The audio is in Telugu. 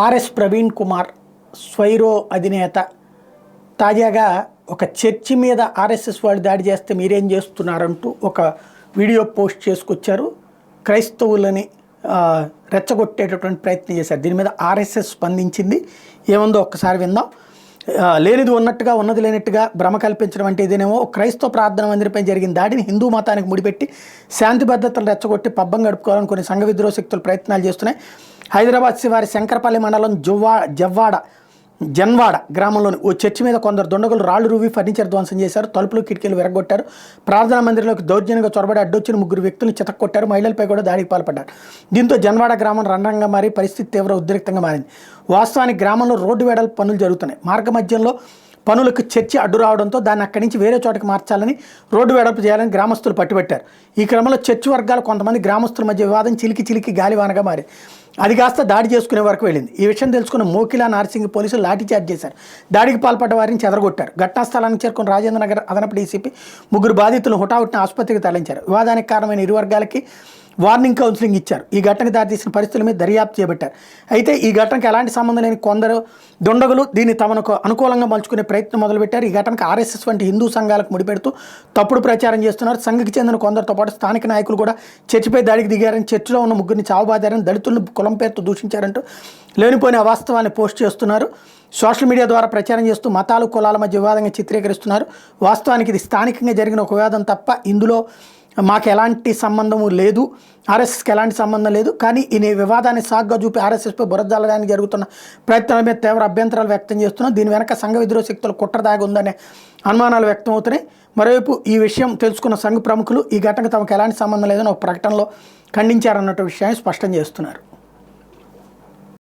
ఆర్ఎస్ ప్రవీణ్ కుమార్ స్వైరో అధినేత తాజాగా ఒక చర్చి మీద ఆర్ఎస్ఎస్ వాళ్ళు దాడి చేస్తే మీరేం చేస్తున్నారంటూ ఒక వీడియో పోస్ట్ చేసుకొచ్చారు. క్రైస్తవులని రెచ్చగొట్టేటటువంటి ప్రయత్నం చేశారు. దీని మీద ఆర్ఎస్ఎస్ స్పందించింది. ఏముందో ఒక్కసారి విందాం. లేనిది ఉన్నట్టుగా ఉన్నది లేనట్టుగా భ్రమ కల్పించడం అంటే ఇదేనేమో. క్రైస్తవ ప్రార్థన మందిరంపై జరిగిన దాడిని హిందూ మతానికి ముడిపెట్టి శాంతి భద్రతలు రెచ్చగొట్టి పబ్బం గడుపుకోవాలని కొన్ని సంఘ విద్రోహ శక్తులు ప్రయత్నాలు చేస్తున్నాయి. హైదరాబాద్ శివారి శంకరపల్లి మండలం జన్వాడ గ్రామంలోని ఓ చర్చి మీద కొందరు దుండగులు రాళ్లు రువ్వి ఫర్నిచర్ ధ్వంసం చేశారు. తలుపులు కిటికీలు విరగొట్టారు. ప్రార్థనా మందిరంలోకి దౌర్జన్యంగా చొరబడి అడ్డొచ్చిన 3 వ్యక్తులను చితక్కొట్టారు. మహిళలపై కూడా దాడికి పాల్పడ్డారు. దీంతో జన్వాడ గ్రామం రణరంగా మారి పరిస్థితి తీవ్ర ఉద్రిక్తంగా మారింది. వాస్తవానికి గ్రామంలో రోడ్డు వెడల్పు పనులు జరుగుతున్నాయి. మార్గ మధ్యంలో పనులకు చర్చి అడ్డు రావడంతో దాన్ని అక్కడి నుంచి వేరే చోటకి మార్చాలని, రోడ్డు వెడల్పు చేయాలని గ్రామస్తులు పట్టుబట్టారు. ఈ క్రమంలో చర్చి వర్గాలు కొంతమంది గ్రామస్తుల మధ్య వివాదం చిలికి గాలివానగా మారింది. అది కాస్త దాడి చేసుకునే వరకు వెళ్ళింది. ఈ విషయం తెలుసుకున్న మోకిలా నార్సింగ్ పోలీసులు లాఠీచార్జ్ చేశారు. దాడికి పాల్పడ్డ వారిని చెదరగొట్టారు. ఘటనా స్థలానికి చేరుకున్న రాజేంద్ర నగర్ అదనపు డీసీపీ 3 బాధితులను హుటాహుటిన ఆసుపత్రికి తరలించారు. వివాదానికి కారణమైన ఇరు వర్గాలకి వార్నింగ్ కౌన్సిలింగ్ ఇచ్చారు. ఈ ఘటనకు దారితీసిన పరిస్థితుల మీద దర్యాప్తు చేపట్టారు. అయితే ఈ ఘటనకు ఎలాంటి సంబంధం లేని కొందరు దుండగులు దీన్ని తమకు అనుకూలంగా మలుచుకునే ప్రయత్నం మొదలుపెట్టారు. ఈ ఘటనకు ఆర్ఎస్ఎస్ వంటి హిందూ సంఘాలకు ముడిపెడుతూ తప్పుడు ప్రచారం చేస్తున్నారు. సంఘకి చెందిన కొందరితో పాటు స్థానిక నాయకులు కూడా చర్చిపై దాడికి దిగారని, చర్చిలో ఉన్న 3 చావబాదారని, దళితులను కులం పేరుతో దూషించారంటూ లేనిపోయిన అవాస్తవాన్ని పోస్ట్ చేస్తున్నారు. సోషల్ మీడియా ద్వారా ప్రచారం చేస్తూ మతాలు కులాల మధ్య వివాదంగా చిత్రీకరిస్తున్నారు. వాస్తవానికి ఇది స్థానికంగా జరిగిన ఒక వివాదం తప్ప ఇందులో మాకు ఎలాంటి సంబంధము లేదు, ఆర్ఎస్ఎస్కి ఎలాంటి సంబంధం లేదు. కానీ ఈ వివాదాన్ని సాగ్గా చూపి ఆర్ఎస్ఎస్పై బురదజల్లడానికి జరుగుతున్న ప్రయత్నాల మీద తీవ్ర అభ్యంతరాలు వ్యక్తం చేస్తున్నాం. దీని వెనక సంఘ విద్రోహ శక్తులు కుట్ర దాగి ఉందనే అనుమానాలు వ్యక్తం అవుతున్నాయి. మరోవైపు ఈ విషయం తెలుసుకున్న సంఘ ప్రముఖులు ఈ ఘటనకు తమకు ఎలాంటి సంబంధం లేదని ఒక ప్రకటనలో ఖండించారన్నట్టు విషయాన్ని స్పష్టం చేస్తున్నారు.